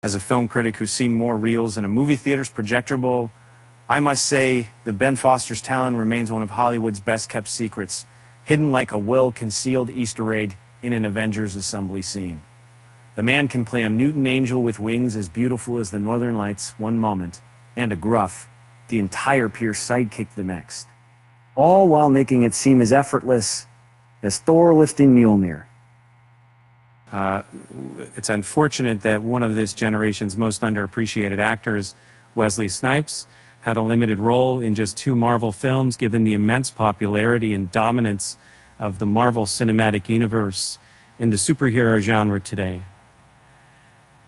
As a film critic who's seen more reels in a movie theater's projector bowl, I must say that Ben Foster's talent remains one of Hollywood's best-kept secrets, hidden like a well-concealed Easter egg in an Avengers assembly scene. The man can play a mutant angel with wings as beautiful as the Northern Lights one moment, and a gruff, the entire Pierce sidekick the next. All while making it seem as effortless as Thor lifting Mjölnir. It's unfortunate that one of this generation's most underappreciated actors, Wesley Snipes, had a limited role in just 2 Marvel films, given the immense popularity and dominance of the Marvel Cinematic Universe in the superhero genre today.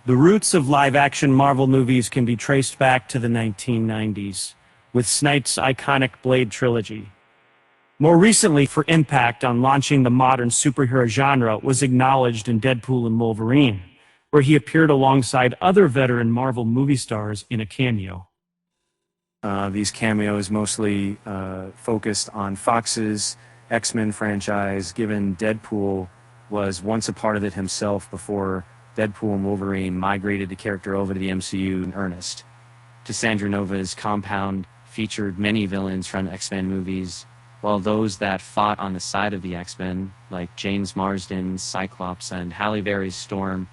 The roots of live-action Marvel movies can be traced back to the 1990s, with Snipes' iconic Blade trilogy. More recently, for impact on launching the modern superhero genre, was acknowledged in Deadpool and Wolverine, where he appeared alongside other veteran Marvel movie stars in a cameo. These cameos mostly focused on Fox's X-Men franchise, given Deadpool was once a part of it himself before Deadpool and Wolverine migrated the character over to the MCU in earnest. Cassandra Nova's compound featured many villains from X-Men movies, while those that fought on the side of the X-Men, like James Marsden's Cyclops and Halle Berry's Storm,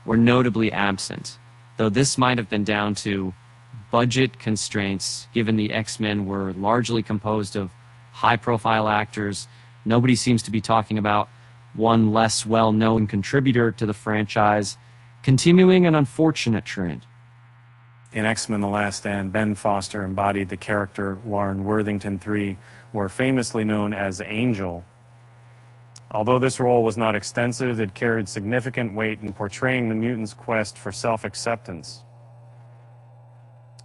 were notably absent, though this might have been down to budget constraints, given the X-Men were largely composed of high-profile actors. Nobody seems to be talking about one less well-known contributor to the franchise, continuing an unfortunate trend. In X-Men: The Last Stand, Ben Foster embodied the character Warren Worthington III, more famously known as Angel. Although this role was not extensive, it carried significant weight in portraying the mutant's quest for self-acceptance.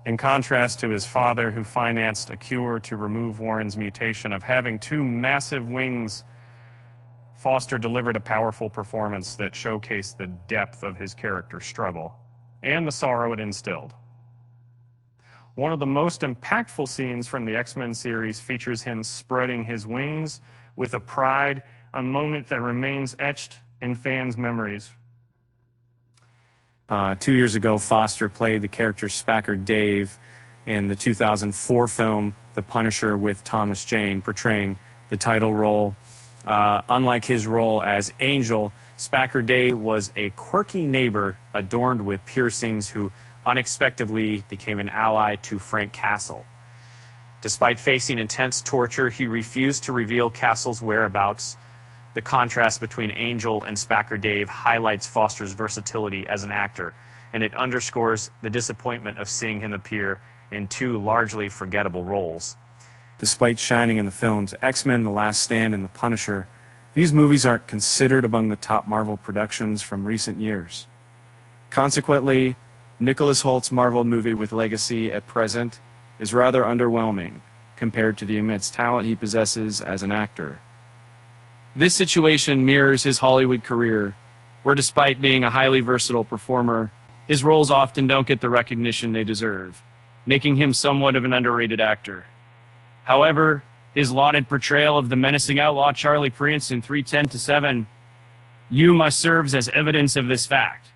In contrast to his father, who financed a cure to remove Warren's mutation of having 2 massive wings, Foster delivered a powerful performance that showcased the depth of his character's struggle and the sorrow it instilled. One of the most impactful scenes from the X-Men series features him spreading his wings with a pride, a moment that remains etched in fans' memories. 2 years ago, Foster played the character Spacker Dave in the 2004 film The Punisher, with Thomas Jane portraying the title role. Unlike his role as Angel, Spacker Dave was a quirky neighbor adorned with piercings who unexpectedly became an ally to Frank Castle. Despite facing intense torture, he refused to reveal Castle's whereabouts. The contrast between Angel and Spacker Dave highlights Foster's versatility as an actor, and it underscores the disappointment of seeing him appear in 2 largely forgettable roles. Despite shining in the films X-Men: The Last Stand and The Punisher, these movies aren't considered among the top Marvel productions from recent years. Consequently, Nicholas Holt's Marvel movie with legacy at present is rather underwhelming compared to the immense talent he possesses as an actor. This situation mirrors his Hollywood career, where despite being a highly versatile performer, his roles often don't get the recognition they deserve, making him somewhat of an underrated actor. However, his lauded portrayal of the menacing outlaw Charlie Prince in 3:10-7 Yuma serves as evidence of this fact.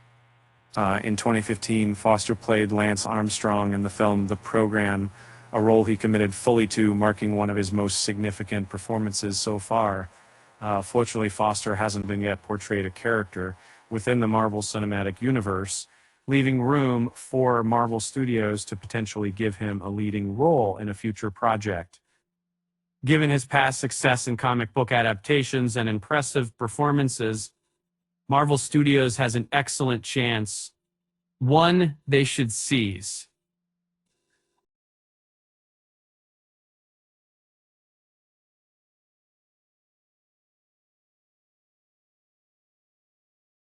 In 2015, Foster played Lance Armstrong in the film The Program, a role he committed fully to, marking one of his most significant performances so far. Fortunately, Foster hasn't been yet portrayed a character within the Marvel Cinematic Universe, leaving room for Marvel Studios to potentially give him a leading role in a future project. Given his past success in comic book adaptations and impressive performances, Marvel Studios has an excellent chance, one they should seize.